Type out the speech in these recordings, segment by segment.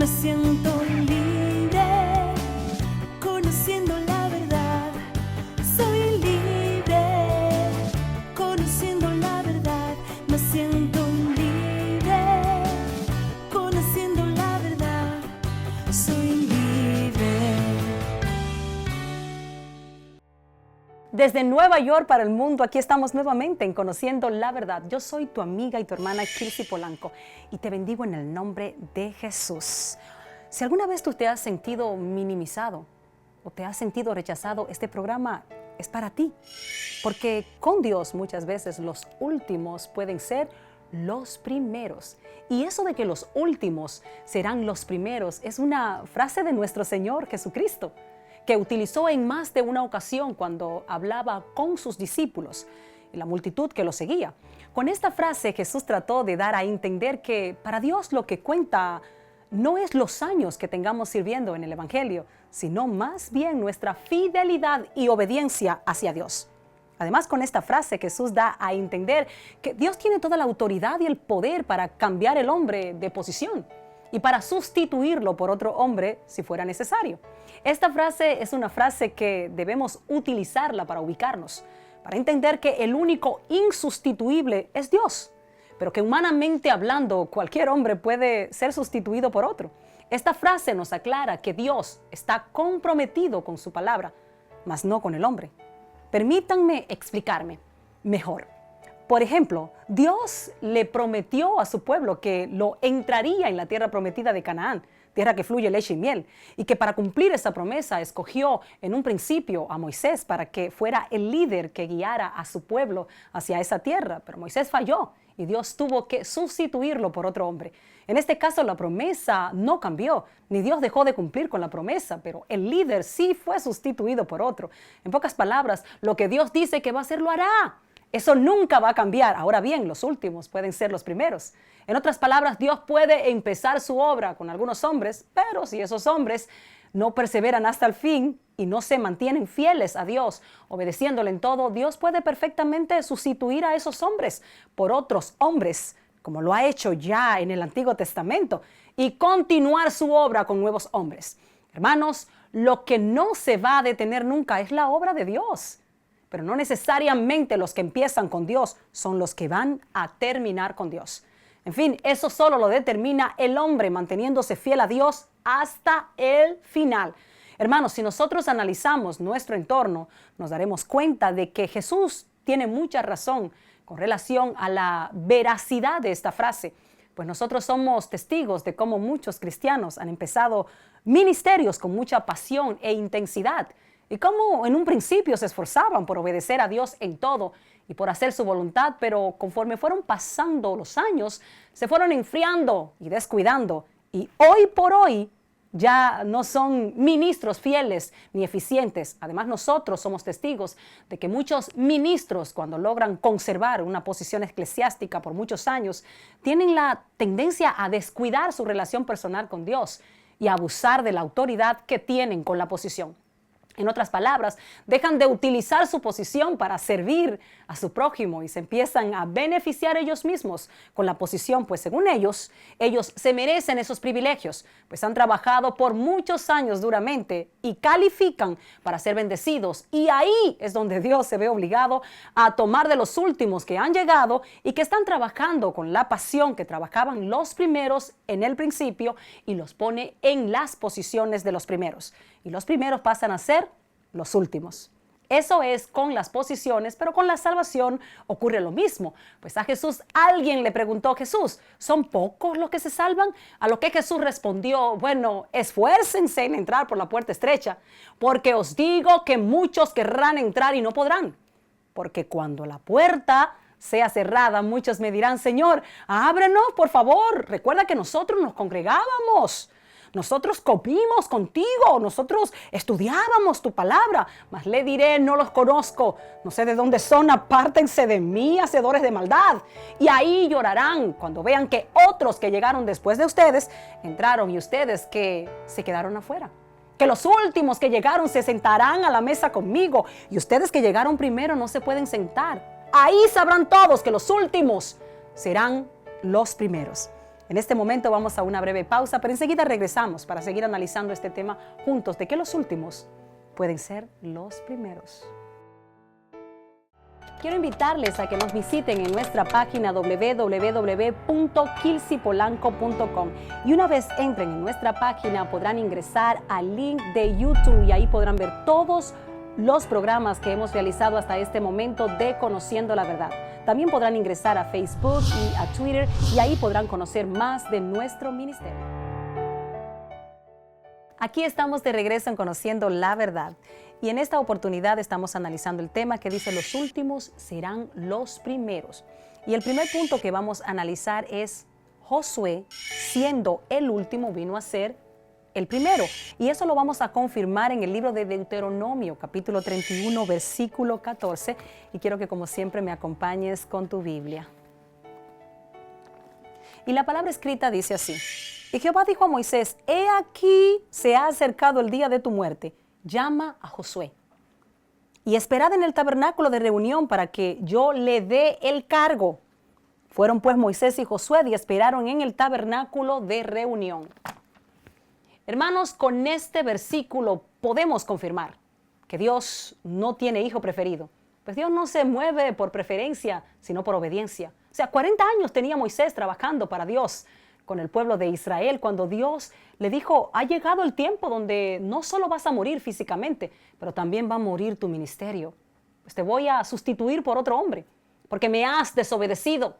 Me siento libre, conociendo la verdad. Soy libre, conociendo la verdad. Me siento libre, conociendo la verdad. Soy libre. Desde Nueva York para el mundo, aquí estamos nuevamente en Conociendo la Verdad. Yo soy tu amiga y tu hermana Kirsi Polanco y te bendigo en el nombre de Jesús. Si alguna vez tú te has sentido minimizado o te has sentido rechazado, este programa es para ti. Porque con Dios muchas veces los últimos pueden ser los primeros. Y eso de que los últimos serán los primeros es una frase de nuestro Señor Jesucristo, que utilizó en más de una ocasión cuando hablaba con sus discípulos y la multitud que lo seguía. Con esta frase Jesús trató de dar a entender que para Dios lo que cuenta no es los años que tengamos sirviendo en el Evangelio, sino más bien nuestra fidelidad y obediencia hacia Dios. Además, con esta frase Jesús da a entender que Dios tiene toda la autoridad y el poder para cambiar el hombre de posición y para sustituirlo por otro hombre si fuera necesario. Esta frase es una frase que debemos utilizarla para ubicarnos, para entender que el único insustituible es Dios, pero que humanamente hablando cualquier hombre puede ser sustituido por otro. Esta frase nos aclara que Dios está comprometido con su palabra, mas no con el hombre. Permítanme explicarme mejor. Por ejemplo, Dios le prometió a su pueblo que lo entraría en la tierra prometida de Canaán, tierra que fluye leche y miel, y que para cumplir esa promesa escogió en un principio a Moisés para que fuera el líder que guiara a su pueblo hacia esa tierra. Pero Moisés falló y Dios tuvo que sustituirlo por otro hombre. En este caso la promesa no cambió, ni Dios dejó de cumplir con la promesa, pero el líder sí fue sustituido por otro. En pocas palabras, lo que Dios dice que va a hacer, lo hará. Eso nunca va a cambiar. Ahora bien, los últimos pueden ser los primeros. En otras palabras, Dios puede empezar su obra con algunos hombres, pero si esos hombres no perseveran hasta el fin y no se mantienen fieles a Dios, obedeciéndole en todo, Dios puede perfectamente sustituir a esos hombres por otros hombres, como lo ha hecho ya en el Antiguo Testamento, y continuar su obra con nuevos hombres. Hermanos, lo que no se va a detener nunca es la obra de Dios. Pero no necesariamente los que empiezan con Dios son los que van a terminar con Dios. En fin, eso solo lo determina el hombre manteniéndose fiel a Dios hasta el final. Hermanos, si nosotros analizamos nuestro entorno, nos daremos cuenta de que Jesús tiene mucha razón con relación a la veracidad de esta frase. Pues nosotros somos testigos de cómo muchos cristianos han empezado ministerios con mucha pasión e intensidad, y cómo en un principio se esforzaban por obedecer a Dios en todo y por hacer su voluntad, pero conforme fueron pasando los años, se fueron enfriando y descuidando. Y hoy por hoy ya no son ministros fieles ni eficientes. Además, nosotros somos testigos de que muchos ministros, cuando logran conservar una posición eclesiástica por muchos años, tienen la tendencia a descuidar su relación personal con Dios y a abusar de la autoridad que tienen con la posición. En otras palabras, dejan de utilizar su posición para servir a su prójimo y se empiezan a beneficiar ellos mismos con la posición, pues según ellos se merecen esos privilegios, pues han trabajado por muchos años duramente y califican para ser bendecidos. Y ahí es donde Dios se ve obligado a tomar de los últimos que han llegado y que están trabajando con la pasión que trabajaban los primeros en el principio y los pone en las posiciones de los primeros. Y los primeros pasan a ser los últimos. Eso es con las posiciones, pero con la salvación ocurre lo mismo. Pues a Jesús alguien le preguntó: Jesús, ¿son pocos los que se salvan? A lo que Jesús respondió: bueno, esfuércense en entrar por la puerta estrecha, porque os digo que muchos querrán entrar y no podrán. Porque cuando la puerta sea cerrada, muchos me dirán: Señor, ábrenos, por favor. Recuerda que nosotros nos congregábamos. Nosotros comimos contigo, nosotros estudiábamos tu palabra, mas le diré: no los conozco, no sé de dónde son, apártense de mí, hacedores de maldad. Y ahí llorarán cuando vean que otros que llegaron después de ustedes entraron y ustedes que se quedaron afuera. Que los últimos que llegaron se sentarán a la mesa conmigo y ustedes que llegaron primero no se pueden sentar. Ahí sabrán todos que los últimos serán los primeros. En este momento vamos a una breve pausa, pero enseguida regresamos para seguir analizando este tema juntos, de que los últimos pueden ser los primeros. Quiero invitarles a que nos visiten en nuestra página www.kilsipolanco.com y una vez entren en nuestra página podrán ingresar al link de YouTube y ahí podrán ver todos los programas que hemos realizado hasta este momento de Conociendo la Verdad. También podrán ingresar a Facebook y a Twitter y ahí podrán conocer más de nuestro ministerio. Aquí estamos de regreso en Conociendo la Verdad y en esta oportunidad estamos analizando el tema que dice los últimos serán los primeros. Y el primer punto que vamos a analizar es Josué, siendo el último, vino a ser el primero. Y eso lo vamos a confirmar en el libro de Deuteronomio, capítulo 31, versículo 14. Y quiero que como siempre me acompañes con tu Biblia. Y la palabra escrita dice así: y Jehová dijo a Moisés, he aquí se ha acercado el día de tu muerte, llama a Josué y esperad en el tabernáculo de reunión para que yo le dé el cargo. Fueron pues Moisés y Josué y esperaron en el tabernáculo de reunión. Hermanos, con este versículo podemos confirmar que Dios no tiene hijo preferido. Pues Dios no se mueve por preferencia, sino por obediencia. O sea, 40 años tenía Moisés trabajando para Dios con el pueblo de Israel, cuando Dios le dijo, ha llegado el tiempo donde no solo vas a morir físicamente, pero también va a morir tu ministerio. Pues te voy a sustituir por otro hombre, porque me has desobedecido.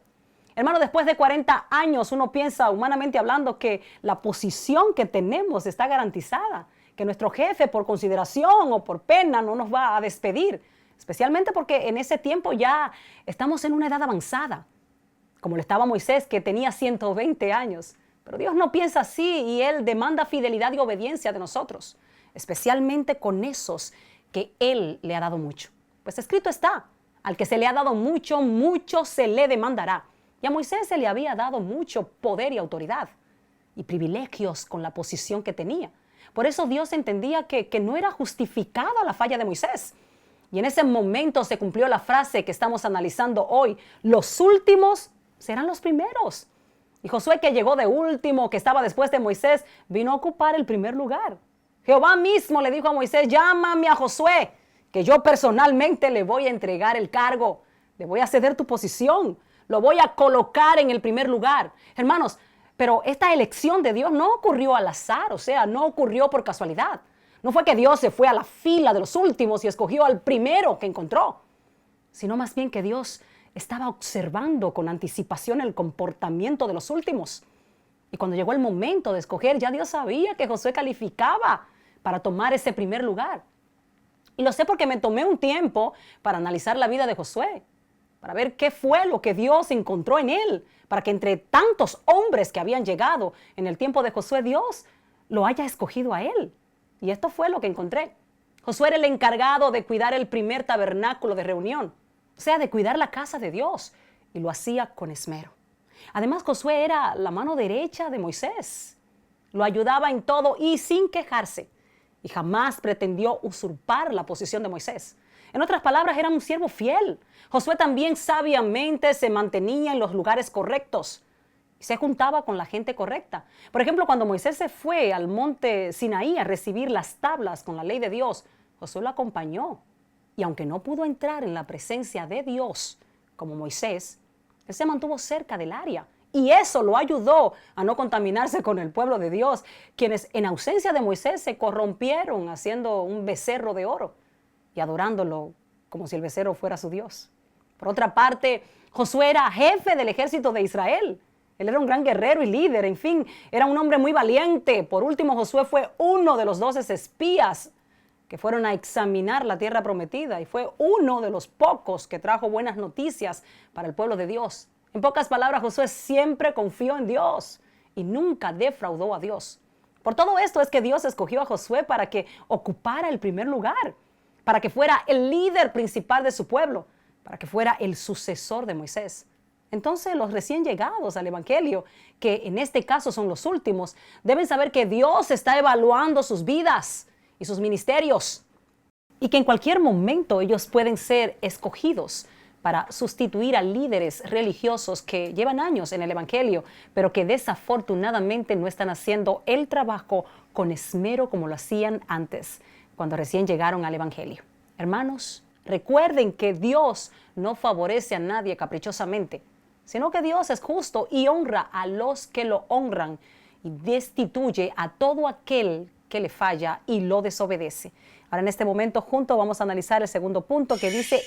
Hermano, después de 40 años uno piensa, humanamente hablando, que la posición que tenemos está garantizada, que nuestro jefe por consideración o por pena no nos va a despedir, especialmente porque en ese tiempo ya estamos en una edad avanzada, como lo estaba Moisés, que tenía 120 años. Pero Dios no piensa así y Él demanda fidelidad y obediencia de nosotros, especialmente con esos que Él le ha dado mucho. Pues escrito está, al que se le ha dado mucho, mucho se le demandará. Y a Moisés se le había dado mucho poder y autoridad y privilegios con la posición que tenía. Por eso Dios entendía que no era justificada la falla de Moisés. Y en ese momento se cumplió la frase que estamos analizando hoy: los últimos serán los primeros. Y Josué, que llegó de último, que estaba después de Moisés, vino a ocupar el primer lugar. Jehová mismo le dijo a Moisés, llámame a Josué, que yo personalmente le voy a entregar el cargo, le voy a ceder tu posición, lo voy a colocar en el primer lugar. Hermanos, pero esta elección de Dios no ocurrió al azar, o sea, no ocurrió por casualidad. No fue que Dios se fue a la fila de los últimos y escogió al primero que encontró, sino más bien que Dios estaba observando con anticipación el comportamiento de los últimos. Y cuando llegó el momento de escoger, ya Dios sabía que Josué calificaba para tomar ese primer lugar. Y lo sé porque me tomé un tiempo para analizar la vida de Josué, para ver qué fue lo que Dios encontró en él, para que entre tantos hombres que habían llegado en el tiempo de Josué, Dios lo haya escogido a él. Y esto fue lo que encontré. Josué era el encargado de cuidar el primer tabernáculo de reunión, o sea, de cuidar la casa de Dios, y lo hacía con esmero. Además, Josué era la mano derecha de Moisés. Lo ayudaba en todo y sin quejarse, y jamás pretendió usurpar la posición de Moisés. En otras palabras, era un siervo fiel. Josué también sabiamente se mantenía en los lugares correctos y se juntaba con la gente correcta. Por ejemplo, cuando Moisés se fue al monte Sinaí a recibir las tablas con la ley de Dios, Josué lo acompañó. Y aunque no pudo entrar en la presencia de Dios como Moisés, él se mantuvo cerca del área. Y eso lo ayudó a no contaminarse con el pueblo de Dios, quienes en ausencia de Moisés se corrompieron haciendo un becerro de oro y adorándolo como si el becerro fuera su Dios. Por otra parte, Josué era jefe del ejército de Israel. Él era un gran guerrero y líder, en fin, era un hombre muy valiente. Por último, Josué fue uno de los 12 espías que fueron a examinar la tierra prometida y fue uno de los pocos que trajo buenas noticias para el pueblo de Dios. En pocas palabras, Josué siempre confió en Dios y nunca defraudó a Dios. Por todo esto es que Dios escogió a Josué para que ocupara el primer lugar, para que fuera el líder principal de su pueblo, para que fuera el sucesor de Moisés. Entonces los recién llegados al Evangelio, que en este caso son los últimos, deben saber que Dios está evaluando sus vidas y sus ministerios y que en cualquier momento ellos pueden ser escogidos para sustituir a líderes religiosos que llevan años en el Evangelio, pero que desafortunadamente no están haciendo el trabajo con esmero como lo hacían antes, cuando recién llegaron al Evangelio. Hermanos, recuerden que Dios no favorece a nadie caprichosamente, sino que Dios es justo y honra a los que lo honran y destituye a todo aquel que le falla y lo desobedece. Ahora en este momento juntos vamos a analizar el segundo punto que dice: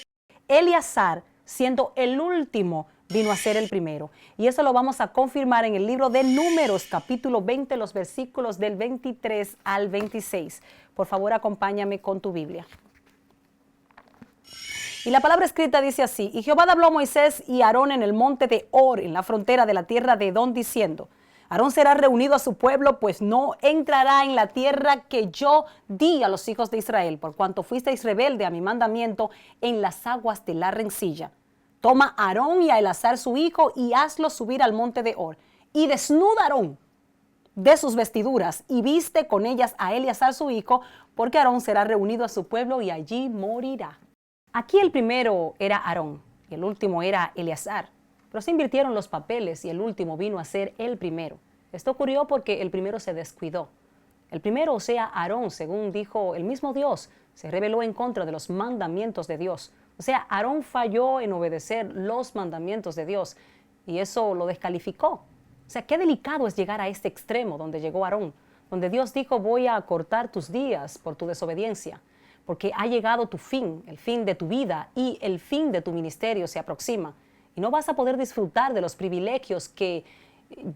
Eleazar, siendo el último, vino a ser el primero. Y eso lo vamos a confirmar en el libro de Números, capítulo 20, los versículos del 23 al 26. Por favor, acompáñame con tu Biblia. Y la palabra escrita dice así: Y Jehová habló a Moisés y a Aarón en el monte de Hor, en la frontera de la tierra de Edom, diciendo: Aarón será reunido a su pueblo, pues no entrará en la tierra que yo di a los hijos de Israel, por cuanto fuisteis rebelde a mi mandamiento en las aguas de la rencilla. Toma a Aarón y a Eleazar su hijo y hazlos subir al monte de Hor. Y desnuda a Aarón de sus vestiduras y viste con ellas a Eleazar su hijo, porque Aarón será reunido a su pueblo y allí morirá. Aquí el primero era Aarón y el último era Eleazar. Pero se invirtieron los papeles y el último vino a ser el primero. Esto ocurrió porque el primero se descuidó. El primero, o sea, Aarón, según dijo el mismo Dios, se rebeló en contra de los mandamientos de Dios. O sea, Aarón falló en obedecer los mandamientos de Dios y eso lo descalificó. O sea, qué delicado es llegar a este extremo donde llegó Aarón, donde Dios dijo: voy a acortar tus días por tu desobediencia, porque ha llegado tu fin, el fin de tu vida y el fin de tu ministerio se aproxima. Y no vas a poder disfrutar de los privilegios que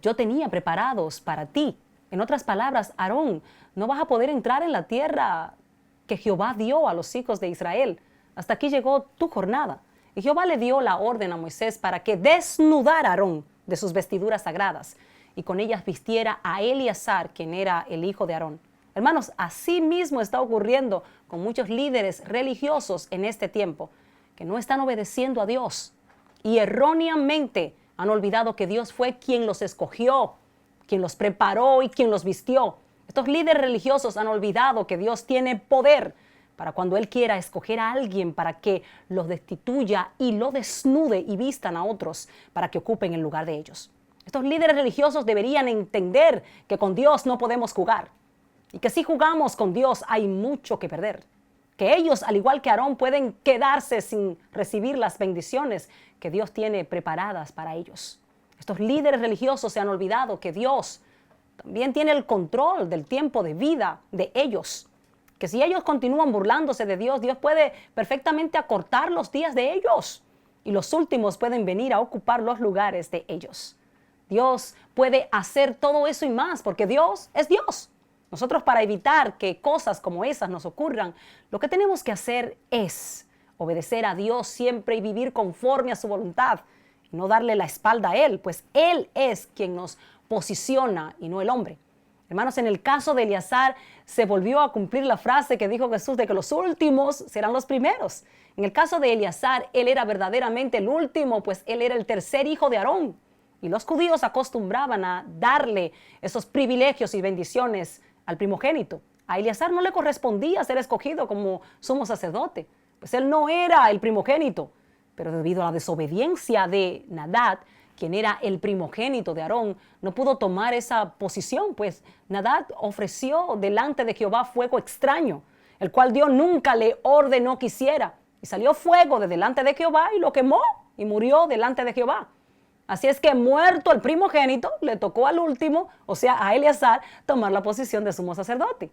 yo tenía preparados para ti. En otras palabras, Aarón, no vas a poder entrar en la tierra que Jehová dio a los hijos de Israel. Hasta aquí llegó tu jornada. Y Jehová le dio la orden a Moisés para que desnudara a Aarón de sus vestiduras sagradas y con ellas vistiera a Eleazar, quien era el hijo de Aarón. Hermanos, así mismo está ocurriendo con muchos líderes religiosos en este tiempo, que no están obedeciendo a Dios y erróneamente han olvidado que Dios fue quien los escogió, quien los preparó y quien los vistió. Estos líderes religiosos han olvidado que Dios tiene poder para cuando Él quiera escoger a alguien para que los destituya y lo desnude y vistan a otros para que ocupen el lugar de ellos. Estos líderes religiosos deberían entender que con Dios no podemos jugar y que si jugamos con Dios hay mucho que perder. Que ellos, al igual que Aarón, pueden quedarse sin recibir las bendiciones que Dios tiene preparadas para ellos. Estos líderes religiosos se han olvidado que Dios también tiene el control del tiempo de vida de ellos. Que si ellos continúan burlándose de Dios, Dios puede perfectamente acortar los días de ellos y los últimos pueden venir a ocupar los lugares de ellos. Dios puede hacer todo eso y más porque Dios es Dios. Nosotros, para evitar que cosas como esas nos ocurran, lo que tenemos que hacer es obedecer a Dios siempre y vivir conforme a su voluntad y no darle la espalda a Él, pues Él es quien nos posiciona y no el hombre. Hermanos, en el caso de Eleazar se volvió a cumplir la frase que dijo Jesús de que los últimos serán los primeros. En el caso de Eleazar, él era verdaderamente el último, pues él era el tercer hijo de Aarón. Y los judíos acostumbraban a darle esos privilegios y bendiciones al primogénito. A Eleazar no le correspondía ser escogido como sumo sacerdote, pues él no era el primogénito, pero debido a la desobediencia de Nadab, quien era el primogénito de Aarón, no pudo tomar esa posición, pues Nadab ofreció delante de Jehová fuego extraño, el cual Dios nunca le ordenó que hiciera, y salió fuego de delante de Jehová y lo quemó y murió delante de Jehová. Así es que, muerto el primogénito, le tocó al último, o sea, a Eleazar, tomar la posición de sumo sacerdote.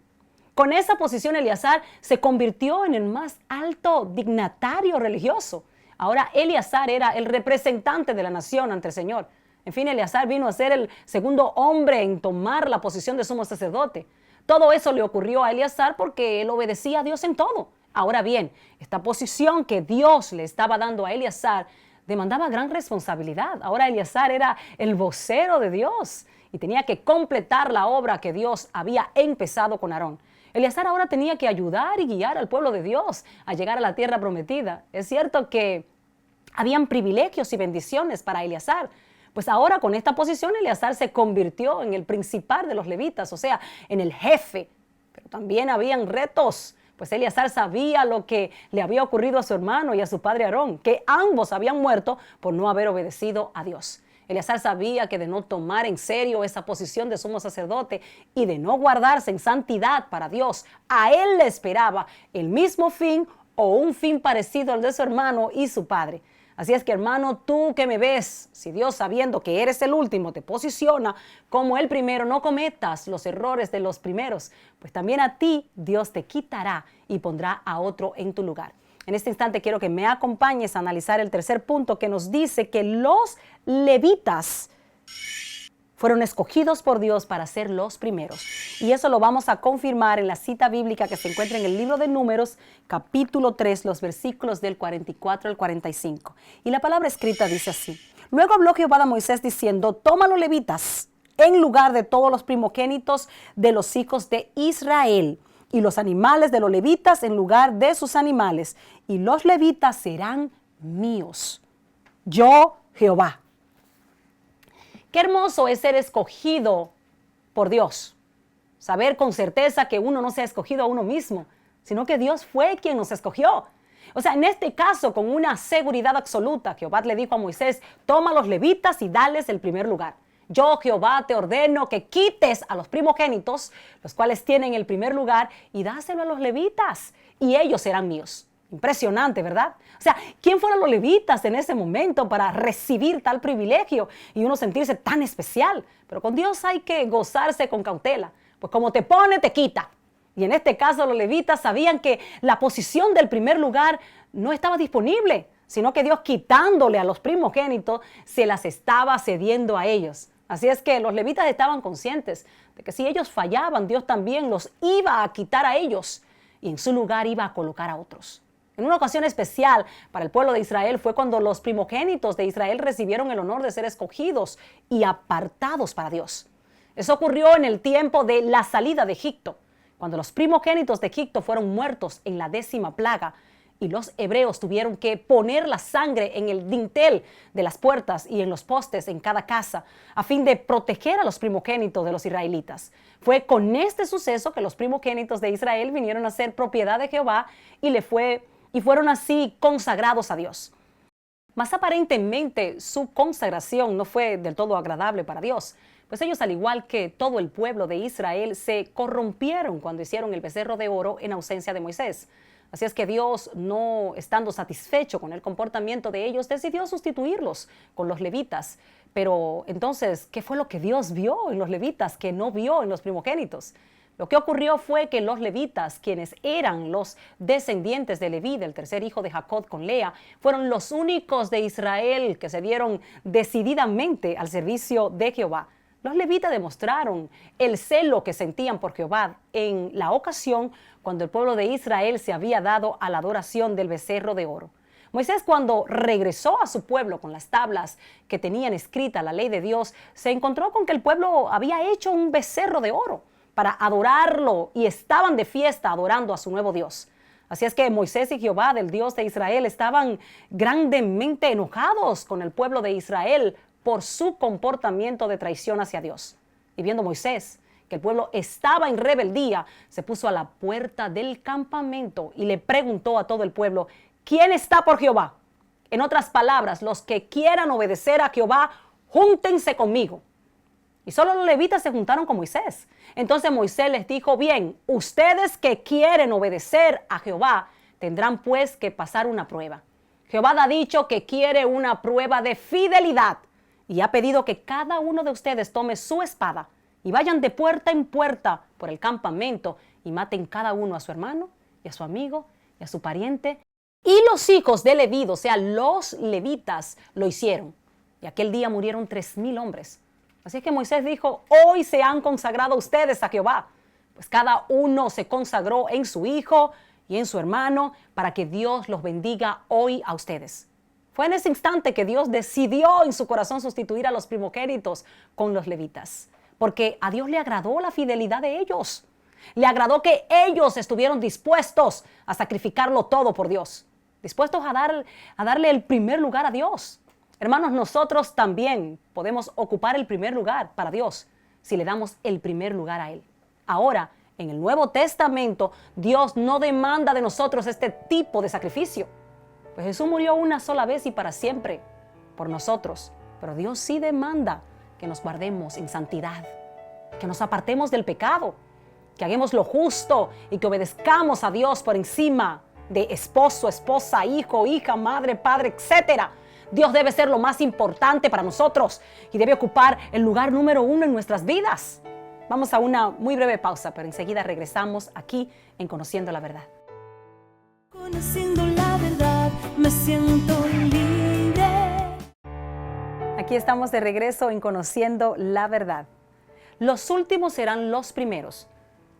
Con esa posición, Eleazar se convirtió en el más alto dignatario religioso. Ahora, Eleazar era el representante de la nación ante el Señor. En fin, Eleazar vino a ser el segundo hombre en tomar la posición de sumo sacerdote. Todo eso le ocurrió a Eleazar porque él obedecía a Dios en todo. Ahora bien, esta posición que Dios le estaba dando a Eleazar demandaba gran responsabilidad. Ahora Eleazar era el vocero de Dios y tenía que completar la obra que Dios había empezado con Aarón. Eleazar ahora tenía que ayudar y guiar al pueblo de Dios a llegar a la tierra prometida. Es cierto que habían privilegios y bendiciones para Eleazar, pues ahora con esta posición Eleazar se convirtió en el principal de los levitas, o sea, en el jefe. Pero también habían retos, Pues Eleazar sabía lo que le había ocurrido a su hermano y a su padre Aarón, que ambos habían muerto por no haber obedecido a Dios. Eleazar sabía que de no tomar en serio esa posición de sumo sacerdote y de no guardarse en santidad para Dios, a él le esperaba el mismo fin o un fin parecido al de su hermano y su padre. Así es que, hermano, tú que me ves, si Dios, sabiendo que eres el último, te posiciona como el primero, no cometas los errores de los primeros, pues también a ti Dios te quitará y pondrá a otro en tu lugar. En este instante quiero que me acompañes a analizar el tercer punto, que nos dice que los levitas fueron escogidos por Dios para ser los primeros. Y eso lo vamos a confirmar en la cita bíblica que se encuentra en el libro de Números, capítulo 3, los versículos del 44 al 45. Y la palabra escrita dice así: Luego habló Jehová a Moisés diciendo: Toma los levitas en lugar de todos los primogénitos de los hijos de Israel, y los animales de los levitas en lugar de sus animales, y los levitas serán míos. Yo, Jehová. Qué hermoso es ser escogido por Dios. Saber con certeza que uno no se ha escogido a uno mismo, sino que Dios fue quien nos escogió. O sea, en este caso, con una seguridad absoluta, Jehová le dijo a Moisés: toma a los levitas y dales el primer lugar. Yo, Jehová, te ordeno que quites a los primogénitos, los cuales tienen el primer lugar, y dáselo a los levitas, y ellos serán míos. Impresionante, ¿verdad? O sea, ¿quién fueron los levitas en ese momento para recibir tal privilegio y uno sentirse tan especial? Pero con Dios hay que gozarse con cautela, pues como te pone, te quita. Y en este caso los levitas sabían que la posición del primer lugar no estaba disponible, sino que Dios, quitándole a los primogénitos, se las estaba cediendo a ellos. Así es que los levitas estaban conscientes de que si ellos fallaban, Dios también los iba a quitar a ellos y en su lugar iba a colocar a otros. En una ocasión especial para el pueblo de Israel fue cuando los primogénitos de Israel recibieron el honor de ser escogidos y apartados para Dios. Eso ocurrió en el tiempo de la salida de Egipto, cuando los primogénitos de Egipto fueron muertos en la 10ª plaga y los hebreos tuvieron que poner la sangre en el dintel de las puertas y en los postes en cada casa a fin de proteger a los primogénitos de los israelitas. Fue con este suceso que los primogénitos de Israel vinieron a ser propiedad de Jehová y fueron así consagrados a Dios. Mas aparentemente su consagración no fue del todo agradable para Dios, pues ellos, al igual que todo el pueblo de Israel, se corrompieron cuando hicieron el becerro de oro en ausencia de Moisés. Así es que Dios, no estando satisfecho con el comportamiento de ellos, decidió sustituirlos con los levitas. Pero entonces, ¿qué fue lo que Dios vio en los levitas que no vio en los primogénitos? Lo que ocurrió fue que los levitas, quienes eran los descendientes de Leví, del tercer hijo de Jacob con Lea, fueron los únicos de Israel que se dieron decididamente al servicio de Jehová. Los levitas demostraron el celo que sentían por Jehová en la ocasión cuando el pueblo de Israel se había dado a la adoración del becerro de oro. Moisés, cuando regresó a su pueblo con las tablas que tenían escrita la ley de Dios, se encontró con que el pueblo había hecho un becerro de oro para adorarlo y estaban de fiesta adorando a su nuevo Dios. Así es que Moisés y Jehová, del Dios de Israel, estaban grandemente enojados con el pueblo de Israel por su comportamiento de traición hacia Dios. Y viendo Moisés que el pueblo estaba en rebeldía, se puso a la puerta del campamento y le preguntó a todo el pueblo: ¿quién está por Jehová? En otras palabras, los que quieran obedecer a Jehová, júntense conmigo. Y solo los levitas se juntaron con Moisés. Entonces Moisés les dijo: bien, ustedes que quieren obedecer a Jehová, tendrán pues que pasar una prueba. Jehová ha dicho que quiere una prueba de fidelidad y ha pedido que cada uno de ustedes tome su espada y vayan de puerta en puerta por el campamento y maten cada uno a su hermano y a su amigo y a su pariente. Y los hijos de Leví, o sea, los levitas, lo hicieron. Y aquel día murieron 3,000 hombres. Así es que Moisés dijo: hoy se han consagrado ustedes a Jehová. Pues cada uno se consagró en su hijo y en su hermano para que Dios los bendiga hoy a ustedes. Fue en ese instante que Dios decidió en su corazón sustituir a los primogénitos con los levitas, porque a Dios le agradó la fidelidad de ellos. Le agradó que ellos estuvieron dispuestos a sacrificarlo todo por Dios, dispuestos a darle el primer lugar a Dios. Hermanos, nosotros también podemos ocupar el primer lugar para Dios si le damos el primer lugar a Él. Ahora, En el Nuevo Testamento, Dios no demanda de nosotros este tipo de sacrificio. Pues Jesús murió una sola vez y para siempre por nosotros. Pero Dios sí demanda que nos guardemos en santidad, que nos apartemos del pecado, que hagamos lo justo y que obedezcamos a Dios por encima de esposo, esposa, hijo, hija, madre, padre, etc. Dios debe ser lo más importante para nosotros y debe ocupar el lugar número 1 en nuestras vidas. Vamos a una muy breve pausa, pero enseguida regresamos aquí en Conociendo la Verdad. Conociendo la verdad, me siento libre. Aquí estamos de regreso en Conociendo la Verdad. Los últimos serán los primeros.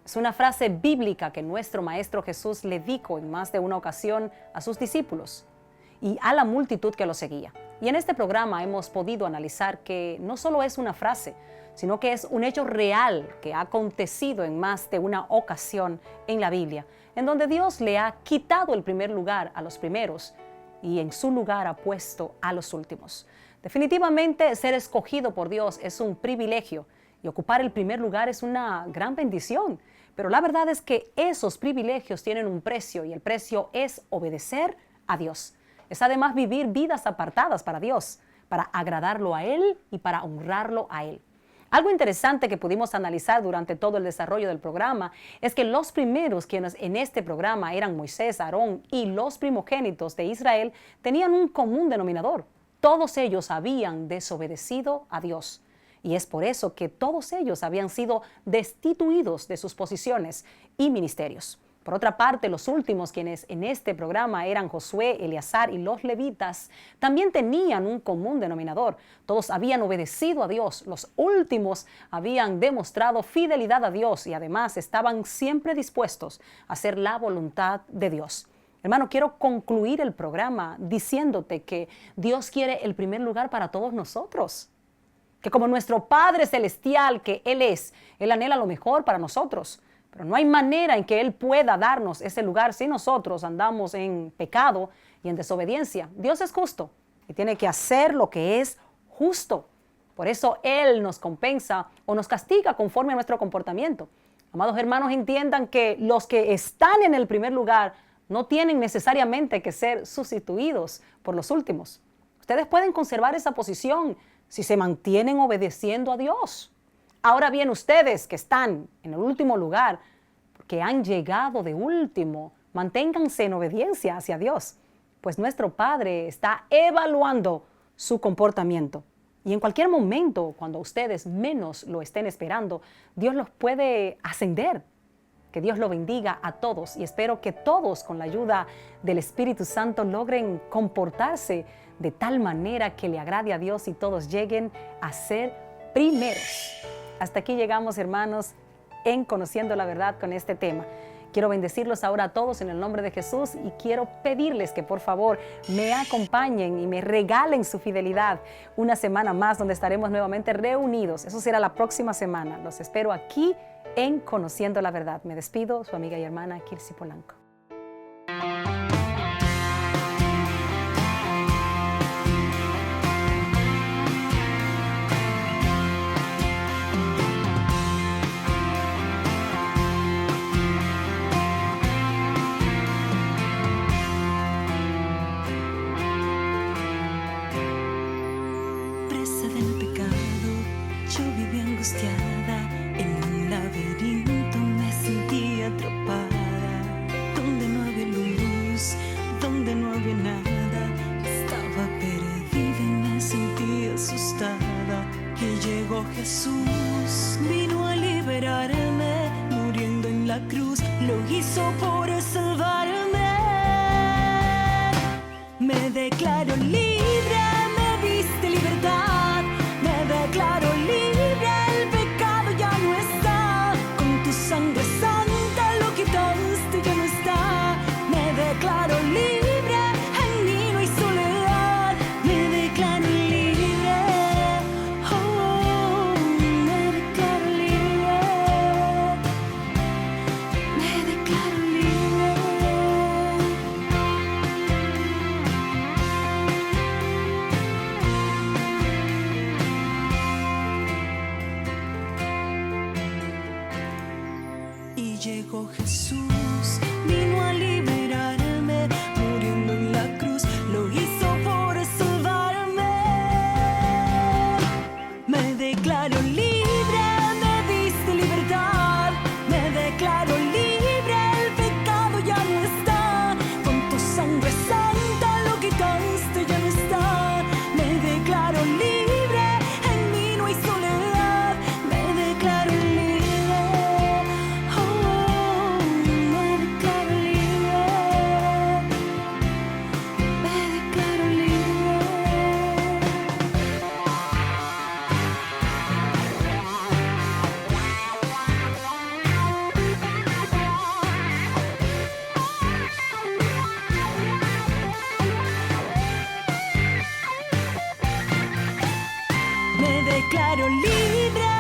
Es una frase bíblica que nuestro Maestro Jesús le dijo en más de una ocasión a sus discípulos y a la multitud que lo seguía. Y en este programa hemos podido analizar que no solo es una frase, sino que es un hecho real que ha acontecido en más de una ocasión en la Biblia, en donde Dios le ha quitado el primer lugar a los primeros y en su lugar ha puesto a los últimos. Definitivamente, ser escogido por Dios es un privilegio y ocupar el primer lugar es una gran bendición. Pero la verdad es que esos privilegios tienen un precio y el precio es obedecer a Dios. Es además vivir vidas apartadas para Dios, para agradarlo a Él y para honrarlo a Él. Algo interesante que pudimos analizar durante todo el desarrollo del programa es que los primeros quienes en este programa eran Moisés, Aarón y los primogénitos de Israel tenían un común denominador. Todos ellos habían desobedecido a Dios. Y es por eso que todos ellos habían sido destituidos de sus posiciones y ministerios. Por otra parte, los últimos, quienes en este programa eran Josué, Eleazar y los levitas, también tenían un común denominador. Todos habían obedecido a Dios. Los últimos habían demostrado fidelidad a Dios y además estaban siempre dispuestos a hacer la voluntad de Dios. Hermano, quiero concluir el programa diciéndote que Dios quiere el primer lugar para todos nosotros. Que como nuestro Padre Celestial que Él es, Él anhela lo mejor para nosotros. Pero no hay manera en que Él pueda darnos ese lugar si nosotros andamos en pecado y en desobediencia. Dios es justo y tiene que hacer lo que es justo. Por eso Él nos compensa o nos castiga conforme a nuestro comportamiento. Amados hermanos, entiendan que los que están en el primer lugar no tienen necesariamente que ser sustituidos por los últimos. Ustedes pueden conservar esa posición si se mantienen obedeciendo a Dios. Ahora bien, ustedes que están en el último lugar, que han llegado de último, manténganse en obediencia hacia Dios, pues nuestro Padre está evaluando su comportamiento. Y en cualquier momento, cuando ustedes menos lo estén esperando, Dios los puede ascender. Que Dios lo bendiga a todos y espero que todos, con la ayuda del Espíritu Santo, logren comportarse de tal manera que le agrade a Dios y todos lleguen a ser primeros. Hasta aquí llegamos, hermanos, en Conociendo la Verdad con este tema. Quiero bendecirlos ahora a todos en el nombre de Jesús y quiero pedirles que por favor me acompañen y me regalen su fidelidad una semana más donde estaremos nuevamente reunidos. Eso será la próxima semana. Los espero aquí en Conociendo la Verdad. Me despido, su amiga y hermana Kirsi Polanco. Presa del pecado, yo vivía angustiada. En un laberinto me sentía atrapada. Donde no había luz, donde no había nada. Estaba perdida y me sentía asustada. Y llegó Jesús, vino a liberarme. Muriendo en la cruz, lo hizo por salvarme. Me declaro libre, me diste libertad. Me declaro libre, el pecado ya no está. Con tu sangre santa lo quitaste, ya no está. Me declaro libre, en mí no hay soledad. Me declaro libre, oh, me declaro libre. Me declaro libre. claro, libre